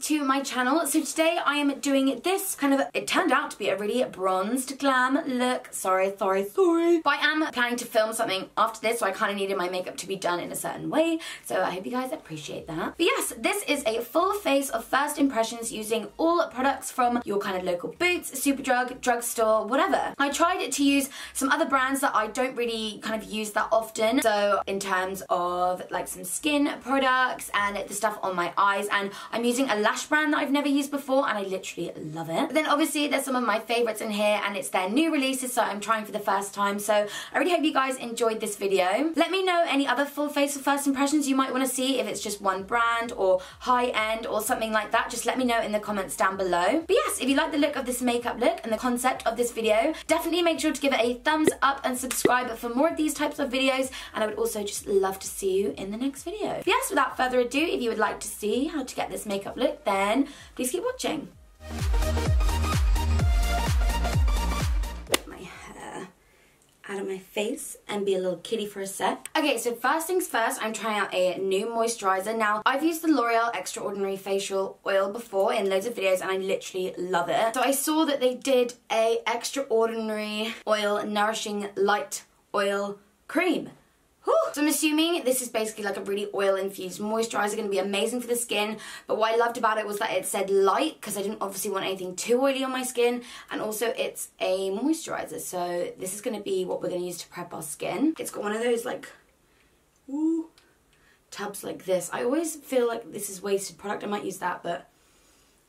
To my channel. So today I am doing this kind of, it turned out to be a really bronzed glam look. Sorry. But I am planning to film something after this, so I kind of needed my makeup to be done in a certain way. So I hope you guys appreciate that. But yes, this is a full face of first impressions using all products from your kind of local Boots, Superdrug, drugstore, whatever. I tried to use some other brands that I don't really kind of use that often. So in terms of like some skin products and the stuff on my eyes, and I'm using a lash brand that I've never used before and I literally love it. But then obviously there's some of my favorites in here and it's their new releases, so I'm trying for the first time. So I really hope you guys enjoyed this video. Let me know any other full face of first impressions you might want to see, if it's just one brand or high end or something like that. Just let me know in the comments down below. But yes, if you like the look of this makeup look and the concept of this video, definitely make sure to give it a thumbs up and subscribe for more of these types of videos, and I would also just love to see you in the next video. But yes, without further ado, if you would like to see how to get this makeup look, then please keep watching. Get my hair out of my face and be a little kitty for a sec. Okay, so first things first, I'm trying out a new moisturizer. Now, I've used the L'Oreal Extraordinary Facial Oil before in loads of videos and I literally love it. So I saw that they did a Extraordinary Oil Nourishing Light Oil Cream. So I'm assuming this is basically like a really oil-infused moisturizer, going to be amazing for the skin. But what I loved about it was that it said light, because I didn't obviously want anything too oily on my skin. And also it's a moisturizer, so this is going to be what we're going to use to prep our skin. It's got one of those like, tubs like this. I always feel like this is wasted product. I might use that, but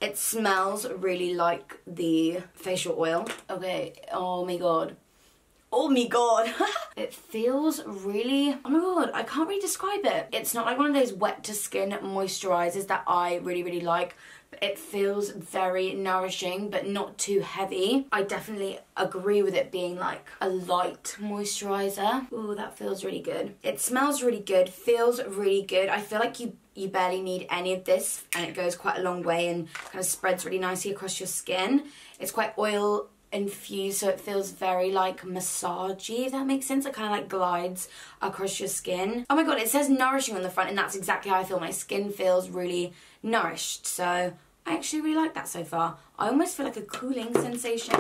it smells really like the facial oil. Okay, oh my god. Oh my god. It feels really, oh my god, I can't really describe it. It's not like one of those wet to skin moisturizers that I really like. But it feels very nourishing but not too heavy. I definitely agree with it being like a light moisturizer. Ooh, that feels really good. It smells really good, feels really good. I feel like you barely need any of this and it goes quite a long way and kind of spreads really nicely across your skin. It's quite oil infused, so it feels very like massagey, if that makes sense. It kind of like glides across your skin. Oh my god, it says nourishing on the front and that's exactly how I feel. My skin feels really nourished, so I actually really like that so far. I almost feel like a cooling sensation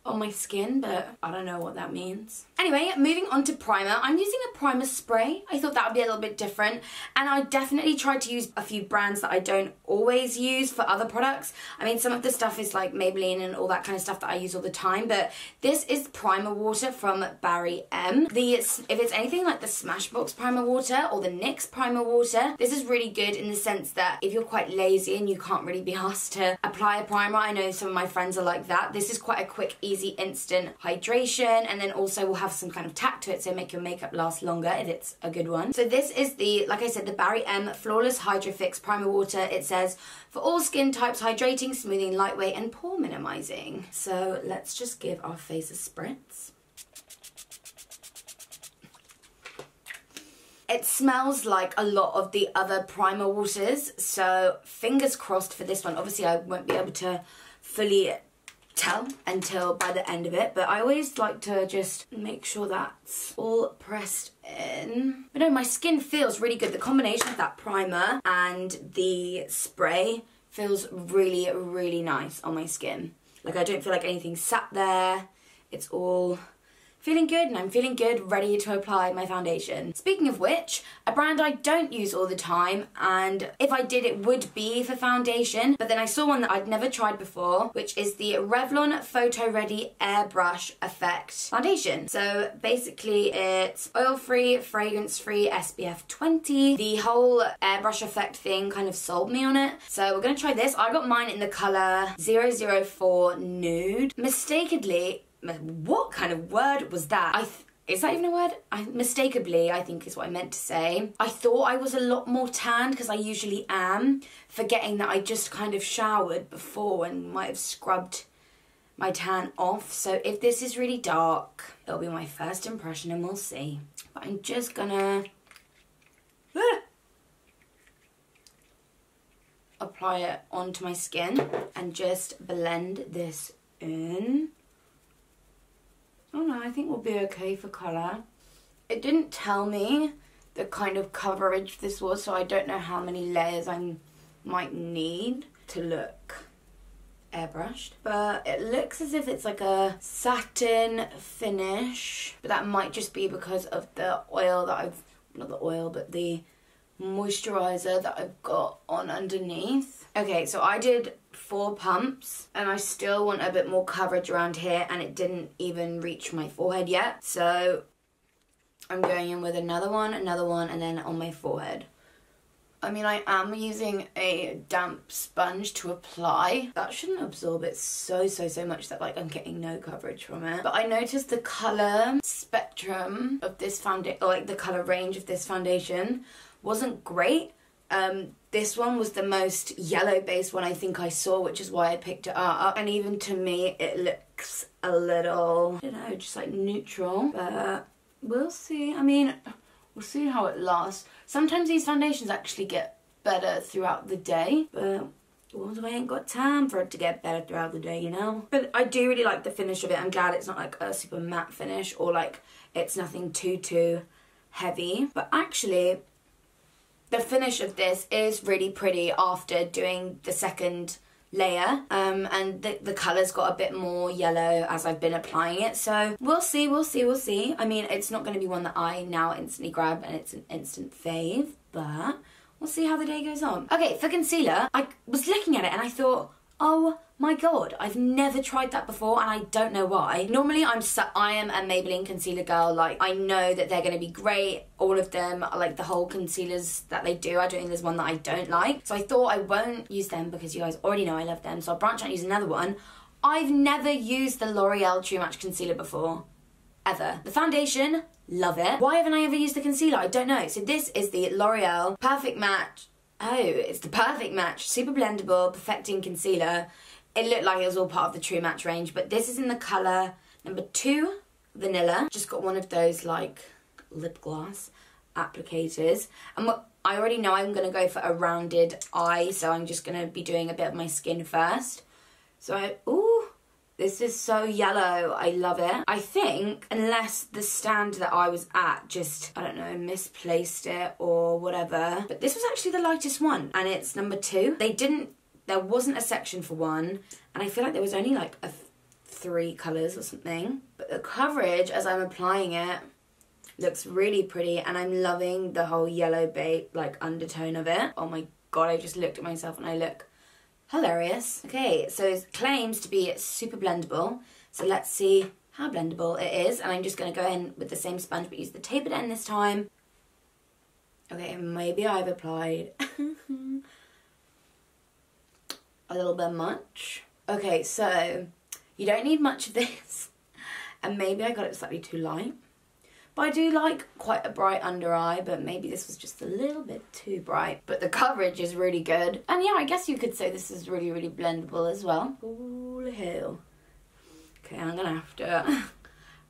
on my skin, but I don't know what that means. Anyway, moving on to primer. I'm using a primer spray. I thought that would be a little bit different, and I definitely tried to use a few brands that I don't always use for other products. I mean, some of the stuff is like Maybelline and all that kind of stuff that I use all the time, but this is primer water from Barry M. If it's anything like the Smashbox primer water or the NYX primer water, this is really good in the sense that if you're quite lazy and you can't really be asked to apply a primer, I know some of my friends are like that, this is quite a quick, easy, instant hydration, and then also will have some kind of tack to it, so make your makeup last longer if it's a good one. So this is the, like I said, the Barry M Flawless Hydra Fix Primer Water. It says, for all skin types, hydrating, smoothing, lightweight, and pore minimizing. So let's just give our face a spritz. It smells like a lot of the other primer waters, so fingers crossed for this one. Obviously I won't be able to fully tell until by the end of it, but I always like to just make sure that's all pressed in. But no, my skin feels really good. The combination of that primer and the spray feels really nice on my skin. Like, I don't feel like anything sat there. It's all feeling good, and I'm feeling good, ready to apply my foundation. Speaking of which, a brand I don't use all the time, and if I did it would be for foundation, but then I saw one that I'd never tried before, which is the Revlon Photoready Airbrush Effect Foundation. So basically it's oil-free, fragrance-free, SPF 20. The whole airbrush effect thing kind of sold me on it. So we're gonna try this. I got mine in the colour 004 Nude. Mistakenly, what kind of word was that? Is that even a word? Mistakenly, I think is what I meant to say. I thought I was a lot more tanned, because I usually am, forgetting that I just kind of showered before and might have scrubbed my tan off. So if this is really dark, it'll be my first impression and we'll see. But I'm just gonna... apply it onto my skin and just blend this in. Oh no, I think we'll be okay for colour. It didn't tell me the kind of coverage this was, so I don't know how many layers I might need to look airbrushed. But it looks as if it's like a satin finish, but that might just be because of the oil that I've, not the oil, but the moisturiser that I've got on underneath. Okay, so I did 4 pumps and I still want a bit more coverage around here, and it didn't even reach my forehead yet. So I'm going in with another one, and then on my forehead. I mean, I am using a damp sponge to apply. That shouldn't absorb it so much that like I'm getting no coverage from it. But I noticed the colour spectrum of this foundation, like the colour range of this foundation wasn't great. This one was the most yellow based one I think I saw, which is why I picked it up. And even to me, it looks a little, I don't know, just like neutral. But we'll see. I mean, we'll see how it lasts. Sometimes these foundations actually get better throughout the day, but also I ain't got time for it to get better throughout the day, you know? But I do really like the finish of it. I'm glad it's not like a super matte finish, or like it's nothing too heavy. But actually, the finish of this is really pretty after doing the second layer, and the colour's got a bit more yellow as I've been applying it, so we'll see. I mean, it's not going to be one that I now instantly grab and it's an instant fave, but we'll see how the day goes on. Okay, for concealer, I was looking at it and I thought, oh my god, I've never tried that before, and I don't know why. Normally I am a Maybelline concealer girl. Like, I know that they're going to be great, all of them, like the whole concealers that they do. I don't think there's one that I don't like, so I thought I won't use them because you guys already know I love them, so I'll branch out and use another one. I've never used the L'Oreal True Match concealer before, ever. The foundation, love it. Why haven't I ever used the concealer? I don't know. So this is the L'Oreal Perfect Match. Oh, it's the Perfect Match Super Blendable Perfecting Concealer. It looked like it was all part of the True Match range, but this is in the colour number 2, Vanilla. Just got one of those like lip gloss applicators. And I already know I'm going to go for a rounded eye, so I'm just going to be doing a bit of my skin first. So ooh, this is so yellow. I love it. I think, unless the stand that I was at just, I don't know, misplaced it or whatever. But this was actually the lightest one, and it's number 2. There wasn't a section for one, and I feel like there was only like 3 colours or something. But the coverage as I'm applying it looks really pretty, and I'm loving the whole yellow bait like undertone of it. Oh my god, I just looked at myself and I look hilarious. Okay, so it claims to be super blendable, so let's see how blendable it is. And I'm just going to go in with the same sponge but use the tapered end this time. Okay, maybe I've applied a little bit much. Okay, so you don't need much of this, and maybe I got it slightly too light. But I do like quite a bright under eye, but maybe this was just a little bit too bright. But the coverage is really good. And yeah, I guess you could say this is really blendable as well. Holy hell. Okay, I'm gonna have to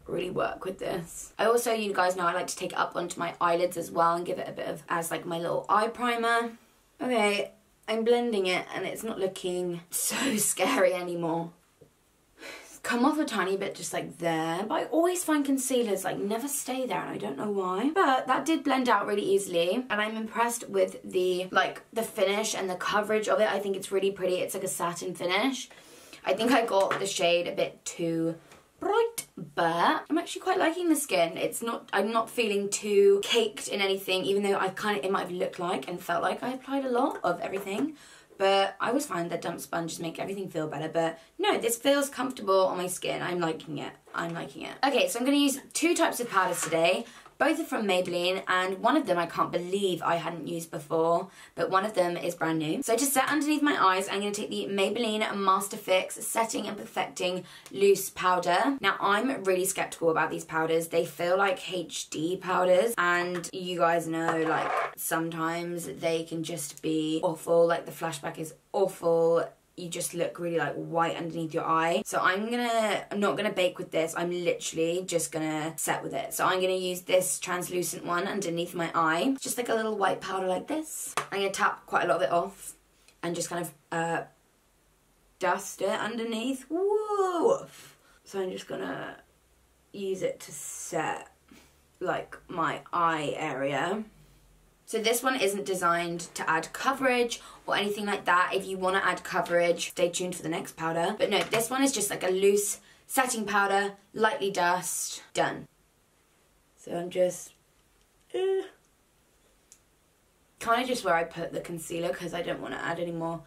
really work with this. I also, you guys know, I like to take it up onto my eyelids as well and give it a bit of, as like my little eye primer. Okay, I'm blending it and it's not looking so scary anymore. It's come off a tiny bit just like there, but I always find concealers like never stay there and I don't know why. But that did blend out really easily, and I'm impressed with the finish and the coverage of it. I think it's really pretty. It's like a satin finish. I think I got the shade a bit too bright, but I'm actually quite liking the skin. I'm not feeling too caked in anything, even though it might have looked like and felt like I applied a lot of everything. But I always find that damp sponges make everything feel better. But no, this feels comfortable on my skin. I'm liking it. I'm liking it. Okay, so I'm going to use 2 types of powders today. Both are from Maybelline, and one of them I can't believe I hadn't used before, but one of them is brand new. So to set underneath my eyes, I'm going to take the Maybelline Master Fix Setting and Perfecting Loose Powder. Now, I'm really skeptical about these powders. They feel like HD powders, and you guys know, like, sometimes they can just be awful. Like, the flashback is awful. You just look really like white underneath your eye. So I'm not gonna bake with this. I'm literally just gonna set with it. So I'm gonna use this translucent one underneath my eye. Just like a little white powder like this. I'm gonna tap quite a lot of it off. and just kind of dust it underneath. Whoa! So I'm just gonna use it to set like my eye area. So this one isn't designed to add coverage or anything like that. If you want to add coverage, stay tuned for the next powder. But no, this one is just like a loose setting powder, lightly dust, done. So I'm just kind of just where I put the concealer because I don't want to add any more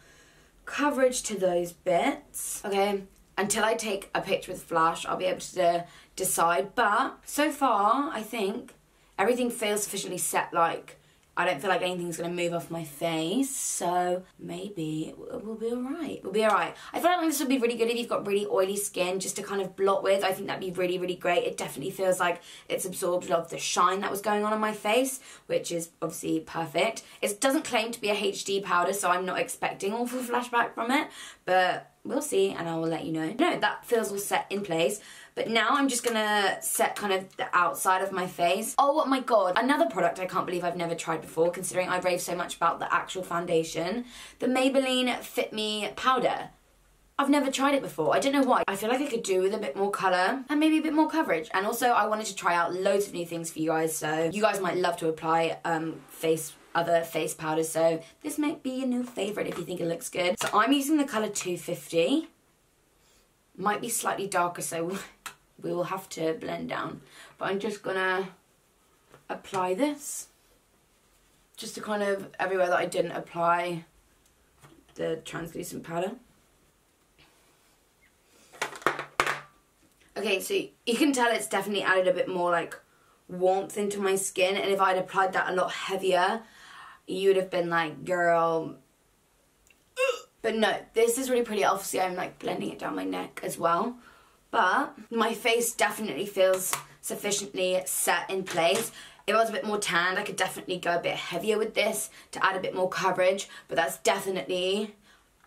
coverage to those bits. Okay, until I take a picture with flash, I'll be able to decide. But so far, I think everything feels sufficiently set. Like, I don't feel like anything's going to move off my face, so maybe we'll be alright. We'll be alright. I feel like this would be really good if you've got really oily skin just to kind of blot with. I think that'd be really, really great. It definitely feels like it's absorbed a lot of the shine that was going on my face, which is obviously perfect. It doesn't claim to be a HD powder, so I'm not expecting awful flashback from it, but we'll see and I will let you know. No, that feels all set in place. But now I'm just gonna set kind of the outside of my face. Oh my god, another product I can't believe I've never tried before, considering I rave so much about the actual foundation. The Maybelline Fit Me Powder. I've never tried it before. I don't know why. I feel like I could do with a bit more colour and maybe a bit more coverage. And also I wanted to try out loads of new things for you guys, so you guys might love to apply other face powders, so this might be a new favourite if you think it looks good. So I'm using the colour 250. Might be slightly darker, so we will have to blend down. But I'm just gonna apply this just to kind of everywhere that I didn't apply the translucent powder. Okay, so you can tell it's definitely added a bit more like warmth into my skin, and if I'd applied that a lot heavier, you would have been like, girl. But no, this is really pretty. Obviously, I'm like blending it down my neck as well. But my face definitely feels sufficiently set in place. If I was a bit more tanned, I could definitely go a bit heavier with this to add a bit more coverage. But that's definitely...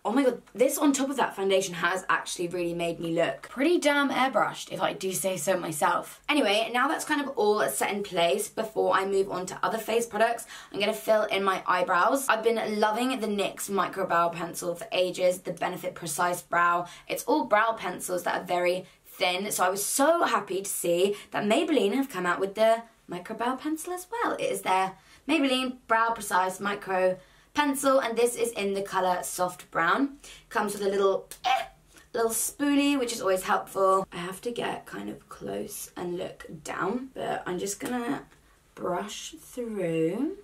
Oh my god, this on top of that foundation has actually really made me look pretty damn airbrushed, if I do say so myself. Anyway, now that's kind of all set in place, before I move on to other face products, I'm going to fill in my eyebrows. I've been loving the NYX Micro Brow Pencil for ages, the Benefit Precise Brow. It's all brow pencils that are very thin, so I was so happy to see that Maybelline have come out with the Micro Brow Pencil as well. It is their Maybelline Brow Precise Micro Pencil, and this is in the colour Soft Brown. Comes with a little spoolie, which is always helpful. I have to get kind of close and look down, but I'm just gonna brush through.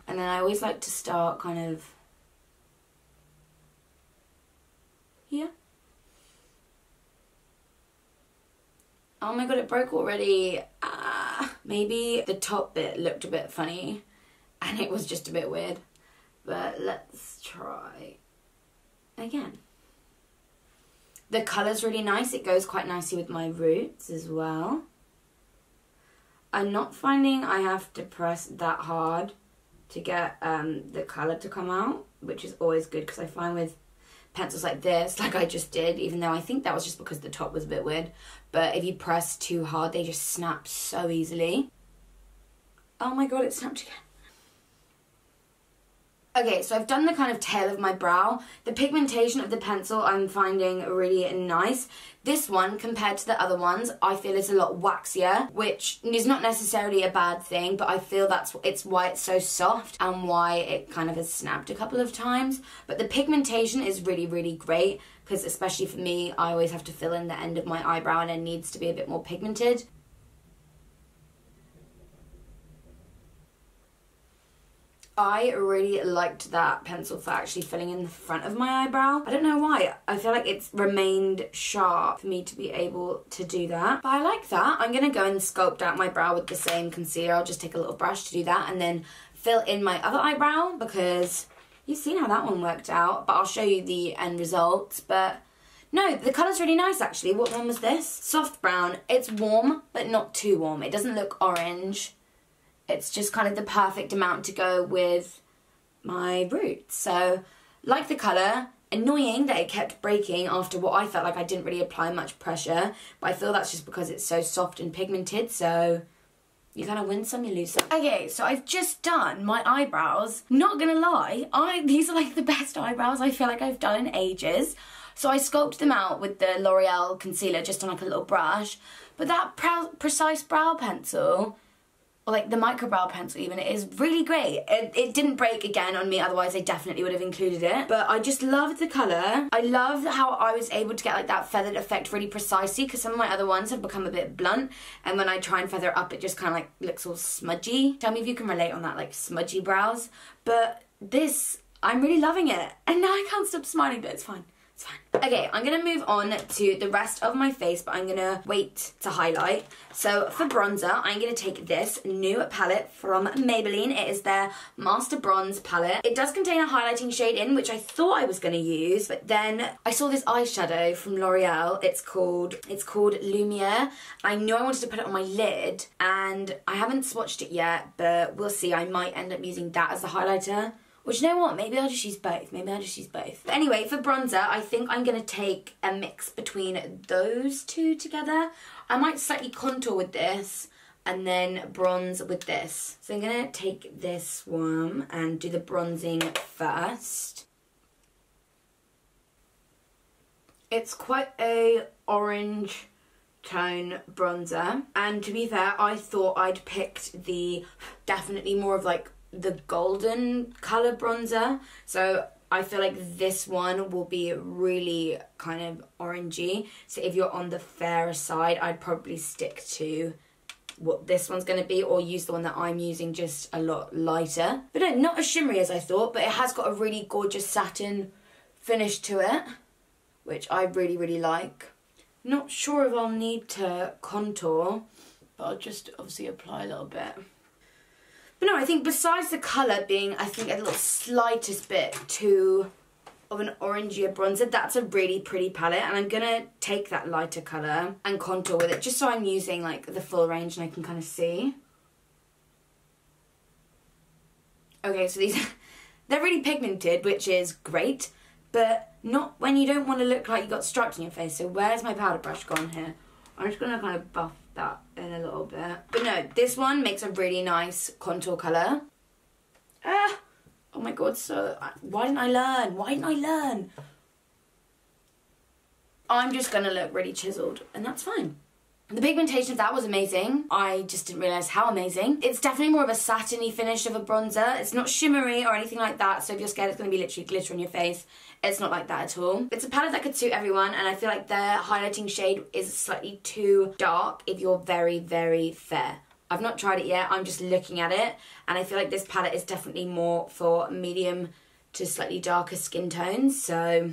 And then I always like to start kind of here. Oh my god, it broke already. Maybe the top bit looked a bit funny and it was just a bit weird. But let's try again. The colour's really nice. It goes quite nicely with my roots as well. I'm not finding I have to press that hard to get the colour to come out, which is always good, because I find with pencils like this, like I just did, even though I think that was just because the top was a bit weird, but if you press too hard, they just snap so easily. Oh my god, it snapped again. Okay, so I've done the kind of tail of my brow. The pigmentation of the pencil I'm finding really nice. This one, compared to the other ones, I feel is a lot waxier, which is not necessarily a bad thing, but I feel it's why it's so soft and why it kind of has snapped a couple of times. But the pigmentation is really, really great, because especially for me, I always have to fill in the end of my eyebrow and it needs to be a bit more pigmented. I really liked that pencil for actually filling in the front of my eyebrow. I don't know why. I feel like it's remained sharp for me to be able to do that. But I like that. I'm going to go and sculpt out my brow with the same concealer. I'll just take a little brush to do that and then fill in my other eyebrow, because you've seen how that one worked out. But I'll show you the end results. But no, the colour's really nice actually. What one was this? Soft brown. It's warm, but not too warm. It doesn't look orange. It's just kind of the perfect amount to go with my roots. So, like the colour, annoying that it kept breaking after what I felt like I didn't really apply much pressure, but I feel that's just because it's so soft and pigmented, so You kind of win some, you lose some. Okay, so I've just done my eyebrows. Not gonna lie, these are like the best eyebrows I feel like I've done in ages. So I sculpted them out with the L'Oreal concealer just on like a little brush. But that precise brow pencil, or like the micro brow pencil even, it is really great. It didn't break again on me, otherwise I definitely would have included it. But I just loved the colour. I loved how I was able to get like that feathered effect really precisely, because some of my other ones have become a bit blunt, and when I try and feather up it just kind of like looks all smudgy. Tell me if you can relate on that, like smudgy brows. But this, I'm really loving it. And now I can't stop smiling, but it's fine. It's fine. Okay, I'm going to move on to the rest of my face, but I'm going to wait to highlight. So for bronzer, I'm going to take this new palette from Maybelline. It is their Master Bronze palette. It does contain a highlighting shade in, which I thought I was going to use, but then I saw this eyeshadow from L'Oreal. It's called Lumiere. I knew I wanted to put it on my lid, and I haven't swatched it yet, but we'll see. I might end up using that as the highlighter. Which, you know what, maybe I'll just use both. But anyway, for bronzer, I think I'm going to take a mix between those two together. I might slightly contour with this and then bronze with this. So I'm going to take this one and do the bronzing first. It's quite a orange tone bronzer. And to be fair, I thought I'd picked the definitely more of like the golden colour bronzer, so I feel like this one will be really kind of orangey. So if you're on the fairer side, I'd probably stick to what this one's going to be, or use the one that I'm using, just a lot lighter. But no, not as shimmery as I thought, but it has got a really gorgeous satin finish to it, which I really, really like. Not sure if I'll need to contour, but I'll just obviously apply a little bit. But no, I think besides the colour being, I think, a little slightest bit too of an orangier bronzer, that's a really pretty palette, and I'm going to take that lighter colour and contour with it, just so I'm using like the full range and I can kind of see. Okay, so these, they're really pigmented, which is great, but not when you don't want to look like you got stripes on your face. So where's my powder brush gone here? I'm just going to kind of buff that in a little bit. But no, this one makes a really nice contour colour. Oh my god, so why didn't I learn? I'm just gonna look really chiseled, and that's fine. The pigmentation of that was amazing. I just didn't realise how amazing. It's definitely more of a satiny finish of a bronzer. It's not shimmery or anything like that, so if you're scared it's going to be literally glitter on your face, it's not like that at all. It's a palette that could suit everyone, and I feel like their highlighting shade is slightly too dark if you're very, very fair. I've not tried it yet, I'm just looking at it, and I feel like this palette is definitely more for medium to slightly darker skin tones, so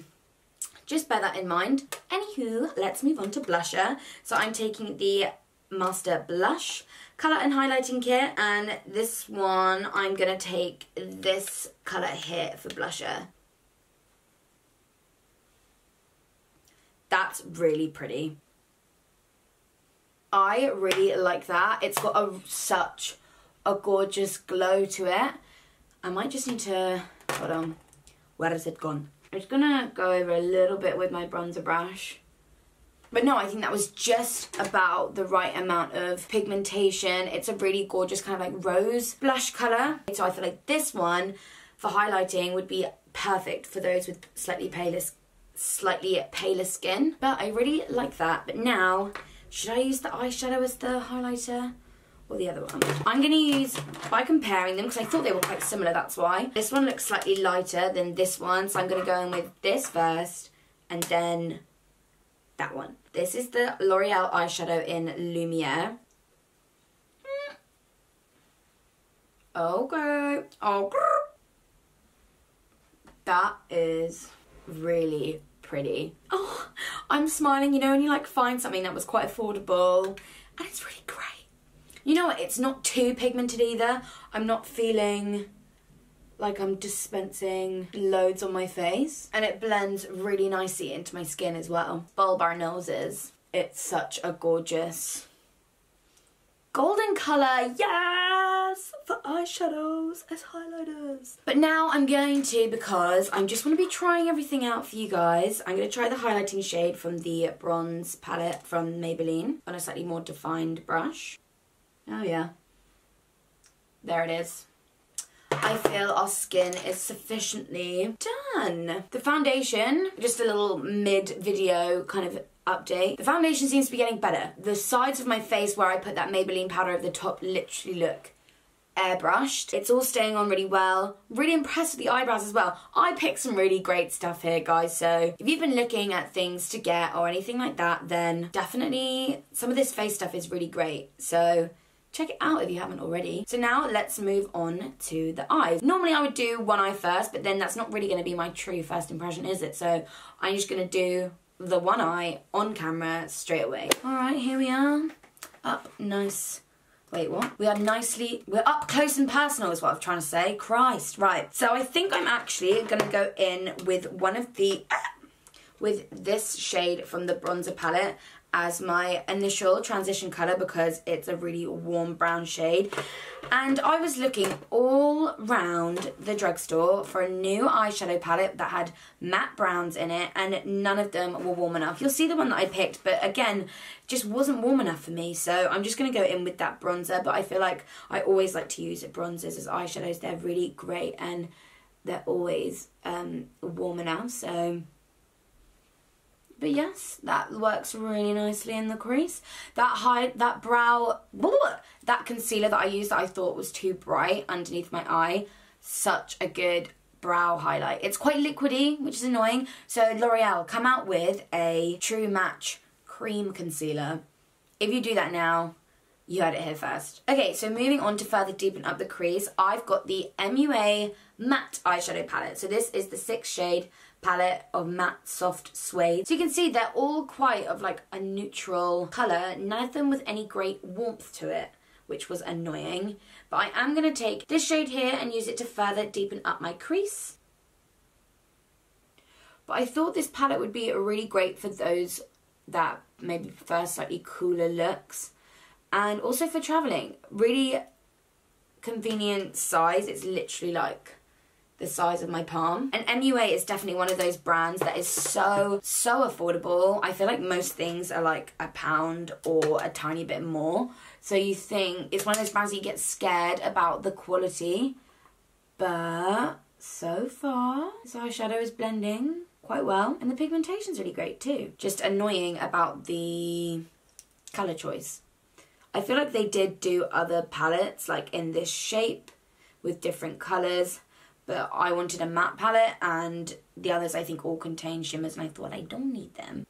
just bear that in mind. Anywho, let's move on to blusher. So I'm taking the Master Blush colour and highlighting kit, and this one I'm going to take this colour here for blusher. That's really pretty. I really like that. It's got such a gorgeous glow to it. I might just need to, hold on, where has it gone? I'm just gonna go over a little bit with my bronzer brush. But no, I think that was just about the right amount of pigmentation. It's a really gorgeous kind of like rose blush colour. So I feel like this one for highlighting would be perfect for those with slightly paler skin. But I really like that. But now, should I use the eyeshadow as the highlighter? Or the other one? I'm going to use, by comparing them, because I thought they were quite similar, that's why. This one looks slightly lighter than this one, so I'm going to go in with this first, and then that one. This is the L'Oreal eyeshadow in Lumiere. Okay. Okay. That is really pretty. Oh, I'm smiling, you know, when you like find something that was quite affordable, and it's really great. You know what, it's not too pigmented either. I'm not feeling like I'm dispensing loads on my face. And it blends really nicely into my skin as well. Bulb our noses. It's such a gorgeous golden colour, yes! For eyeshadows as highlighters. But now I'm going to, because I just want to be trying everything out for you guys, I'm going to try the highlighting shade from the bronze palette from Maybelline on a slightly more defined brush. Oh yeah, there it is. I feel our skin is sufficiently done. The foundation, just a little mid-video kind of update. The foundation seems to be getting better. The sides of my face where I put that Maybelline powder over the top literally look airbrushed. It's all staying on really well. Really impressed with the eyebrows as well. I picked some really great stuff here, guys, so if you've been looking at things to get or anything like that, then definitely some of this face stuff is really great. So check it out if you haven't already. So now let's move on to the eyes. Normally I would do one eye first, but then that's not really going to be my true first impression, is it? So I'm just going to do the one eye on camera straight away. All right, here we are. Up nice. Wait, what? We're up close and personal is what I'm trying to say. Christ. Right. So I think I'm actually going to go in with one of the, with this shade from the bronzer palette as my initial transition colour because it's a really warm brown shade. And I was looking all round the drugstore for a new eyeshadow palette that had matte browns in it, and none of them were warm enough. You'll see the one that I picked, but again, just wasn't warm enough for me. So I'm just going to go in with that bronzer, but I feel like I always like to use bronzers as eyeshadows. They're really great and they're always warm enough, so... But yes, that works really nicely in the crease. That concealer that I used that I thought was too bright underneath my eye, such a good brow highlight. It's quite liquidy, which is annoying. So L'Oreal, come out with a True Match cream concealer. If you do that now, you heard it here first. Okay, so moving on to further deepen up the crease, I've got the MUA Matte Eyeshadow Palette. So this is the 6 shade palette of matte soft suede. So you can see they're all quite of like a neutral colour, none of them with any great warmth to it, which was annoying. But I am going to take this shade here and use it to further deepen up my crease. But I thought this palette would be really great for those that maybe prefer slightly cooler looks. And also for travelling. Really convenient size. It's literally like the size of my palm. And MUA is definitely one of those brands that is so affordable. I feel like most things are like £1 or a tiny bit more. So you think it's one of those brands that you get scared about the quality. But so far, this eyeshadow is blending quite well. And the pigmentation's really great too. Just annoying about the colour choice. I feel like they did do other palettes like in this shape with different colours. But I wanted a matte palette and the others I think all contain shimmers and I thought I don't need them.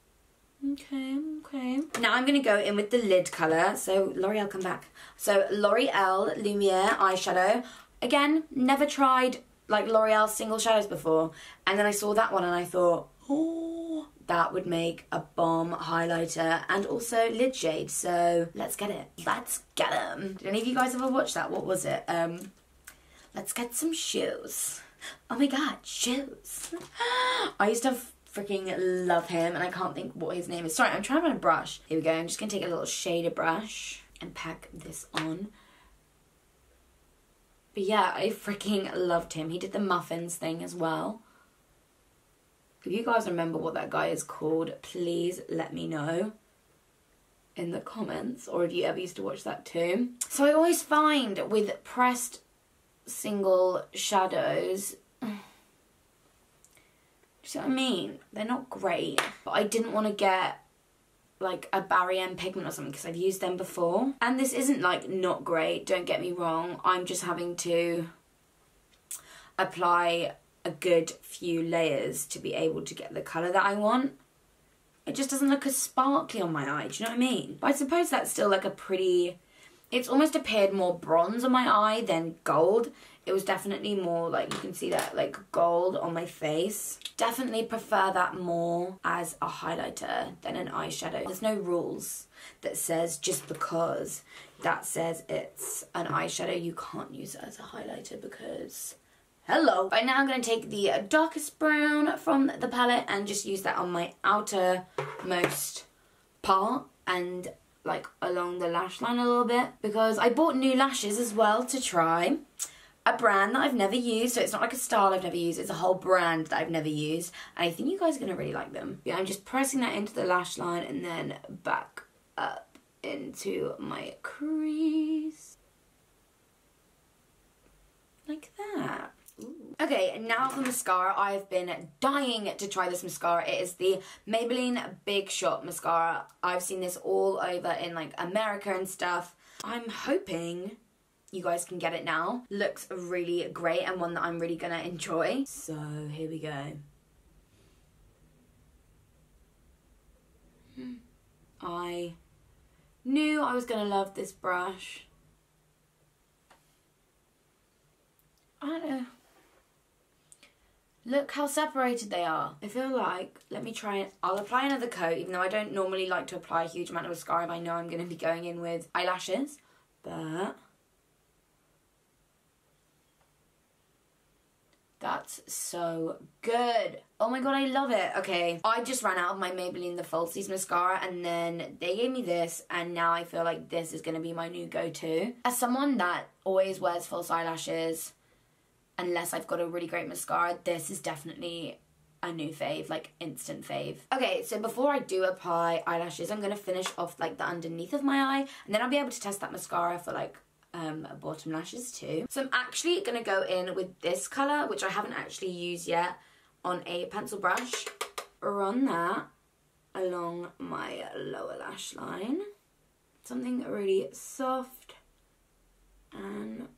Okay. Now I'm going to go in with the lid colour. So L'Oreal, come back. So L'Oreal Lumiere eyeshadow. Again, never tried like L'Oreal single shadows before. And then I saw that one and I thought, oh, that would make a bomb highlighter and also lid shade. So let's get it. Let's get them. Did any of you guys ever watch that? What was it? Let's get some shoes. Oh my god, shoes. I used to freaking love him and I can't think what his name is. Sorry, I'm trying to find a brush. Here we go. I'm just going to take a little shader brush and pack this on. But yeah, I freaking loved him. He did the muffins thing as well. If you guys remember what that guy is called, please let me know in the comments. Or if you ever used to watch that too. So I always find with pressed single shadows, do you see what I mean? They're not great, but I didn't want to get like a Barry M pigment or something because I've used them before. And this isn't like not great, don't get me wrong. I'm just having to apply a good few layers to be able to get the colour that I want. It just doesn't look as sparkly on my eye, do you know what I mean? But I suppose that's still like a pretty... It's almost appeared more bronze on my eye than gold. It was definitely more like, you can see that like gold on my face. Definitely prefer that more as a highlighter than an eyeshadow. There's no rules that says just because that says it's an eyeshadow, you can't use it as a highlighter because... Hello! Right now I'm going to take the darkest brown from the palette and just use that on my outermost part and like along the lash line a little bit because I bought new lashes as well to try. A brand that I've never used, so it's not like a style I've never used, it's a whole brand that I've never used and I think you guys are going to really like them. Yeah, I'm just pressing that into the lash line and then back up into my crease. like that. Ooh. Okay, now for mascara. I've been dying to try this mascara. It is the Maybelline Big Shot mascara. I've seen this all over in like America and stuff. I'm hoping you guys can get it now. Looks really great and one that I'm really gonna enjoy. So here we go. I knew I was gonna love this brush. I don't know. Look how separated they are. I feel like, let me try it. I'll apply another coat, even though I don't normally like to apply a huge amount of mascara if I know I'm going to be going in with eyelashes. But that's so good. Oh my god, I love it. Okay, I just ran out of my Maybelline the Falsies mascara, and then they gave me this, and now I feel like this is going to be my new go-to. As someone that always wears false eyelashes, unless I've got a really great mascara, this is definitely a new fave, like instant fave. Okay, so before I do apply eyelashes, I'm going to finish off like the underneath of my eye, and then I'll be able to test that mascara for like bottom lashes too. So I'm actually going to go in with this colour, which I haven't actually used yet, on a pencil brush. Run that along my lower lash line. Something really soft and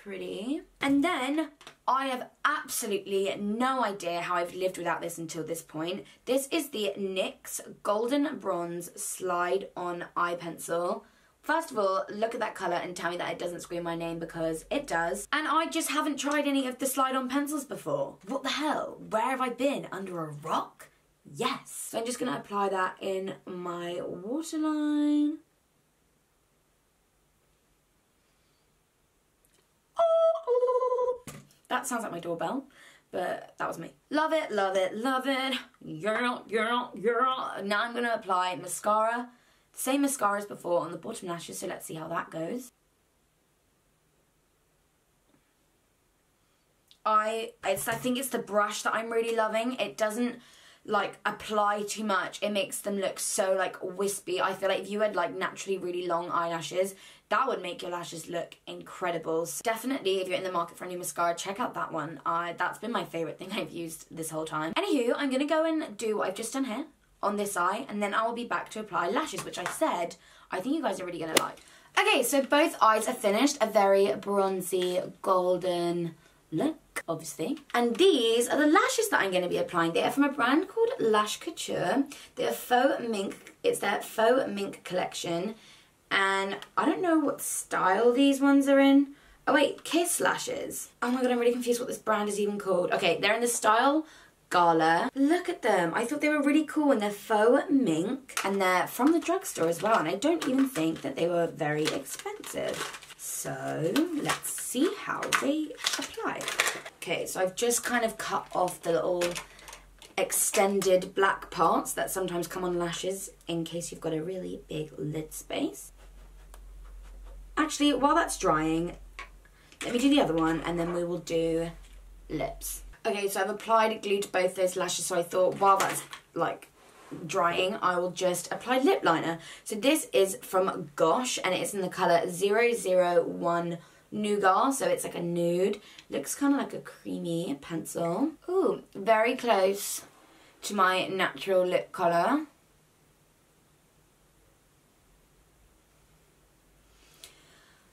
pretty. And then I have absolutely no idea how I've lived without this until this point. This is the NYX Golden Bronze Slide On Eye Pencil. First of all, look at that colour and tell me that it doesn't scream my name, because it does. And I just haven't tried any of the slide-on pencils before. What the hell? Where have I been? Under a rock? Yes. So I'm just going to apply that in my waterline. That sounds like my doorbell, but that was me. Love it, love it, love it. Yeah. Now I'm going to apply mascara. Same mascara as before on the bottom lashes, so let's see how that goes. I think it's the brush that I'm really loving. It doesn't like apply too much. It makes them look so like wispy. I feel like if you had like naturally really long eyelashes, that would make your lashes look incredible. So definitely, if you're in the market for a new mascara, check out that one. That's been my favourite thing I've used this whole time. Anywho, I'm going to go and do what I've just done here on this eye, and then I will be back to apply lashes, which I said I think you guys are really going to like. Okay, so both eyes are finished. A very bronzy, golden look, obviously. And these are the lashes that I'm going to be applying. They are from a brand called Lash Couture. They are faux mink. It's their faux mink collection. And I don't know what style these ones are in. Oh wait, Kiss lashes. Oh my god, I'm really confused what this brand is even called. Okay, they're in the style Gala. Look at them. I thought they were really cool, and they're faux mink, and they're from the drugstore as well, and I don't even think that they were very expensive. So let's see how they apply. Okay, so I've just kind of cut off the little extended black parts that sometimes come on lashes in case you've got a really big lid space. Actually, while that's drying, let me do the other one, and then we will do lips. Okay, so I've applied glue to both those lashes, so I thought while that's like drying, I will just apply lip liner. So this is from Gosh, and it is in the colour 001 Nougat, so it's like a nude. Looks kind of like a creamy pencil. Ooh, very close to my natural lip colour.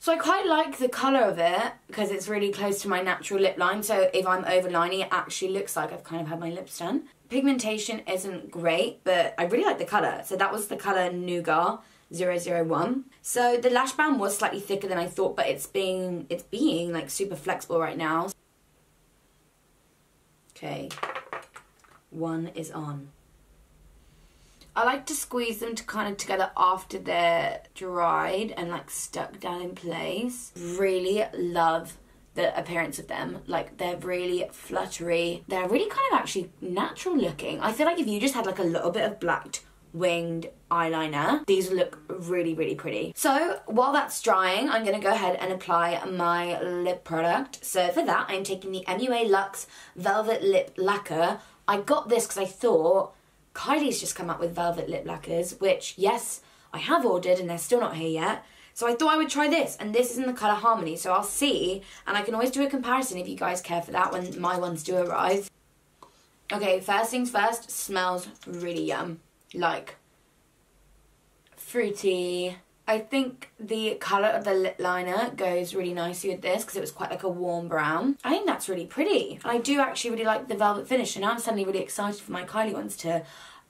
So I quite like the colour of it because it's really close to my natural lip line, so if I'm overlining, it actually looks like I've kind of had my lips done. Pigmentation isn't great, but I really like the colour. So that was the colour Nougat 001. So the lash band was slightly thicker than I thought, but it's being like super flexible right now. Okay, one is on. I like to squeeze them kind of together after they're dried and like stuck down in place. Really love the appearance of them. Like, they're really fluttery. They're really kind of actually natural looking. I feel like if you just had like a little bit of black winged eyeliner, these would look really, really pretty. So while that's drying, I'm going to go ahead and apply my lip product. So for that, I'm taking the MUA Luxe Velvet Lip Lacquer. I got this because I thought Kylie's just come out with velvet lip lacquers, which, yes, I have ordered and they're still not here yet. So I thought I would try this, and this is in the colour Harmony, so I'll see, and I can always do a comparison if you guys care for that when my ones do arrive. Okay, first things first, smells really yum. Like, fruity. I think the colour of the lip liner goes really nicely with this because it was quite like a warm brown. I think that's really pretty. And I do actually really like the velvet finish, and now I'm suddenly really excited for my Kylie ones to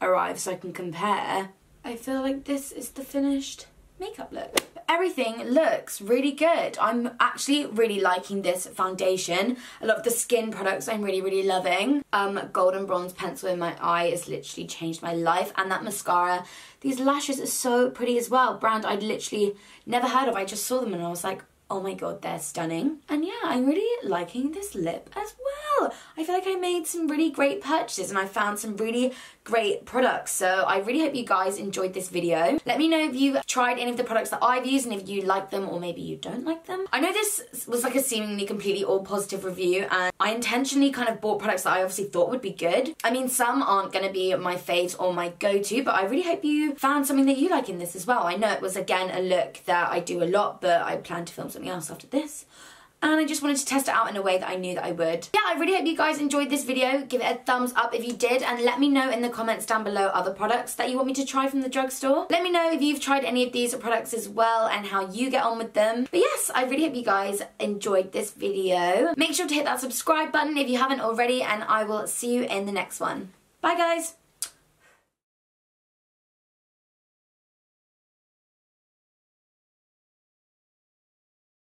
arrive so I can compare. I feel like this is the finished makeup look. Everything looks really good. I'm actually really liking this foundation. A lot of the skin products I'm really loving. Golden bronze pencil in my eye has literally changed my life, and that mascara. These lashes are so pretty as well. Brand I'd literally never heard of. I just saw them and I was like, oh my god, they're stunning. And yeah, I'm really liking this lip as well. I feel like I made some really great purchases and I found some really great products. So I really hope you guys enjoyed this video. Let me know if you've tried any of the products that I've used and if you like them or maybe you don't like them. I know this was like a seemingly completely all positive review, and I intentionally kind of bought products that I obviously thought would be good. I mean, some aren't going to be my faves or my go-to, but I really hope you found something that you like in this as well. I know it was, again, a look that I do a lot, but I plan to film something else after this. And I just wanted to test it out in a way that I knew that I would. Yeah, I really hope you guys enjoyed this video. Give it a thumbs up if you did, and let me know in the comments down below other products that you want me to try from the drugstore. Let me know if you've tried any of these products as well and how you get on with them. But yes, I really hope you guys enjoyed this video. Make sure to hit that subscribe button if you haven't already, and I will see you in the next one. Bye guys!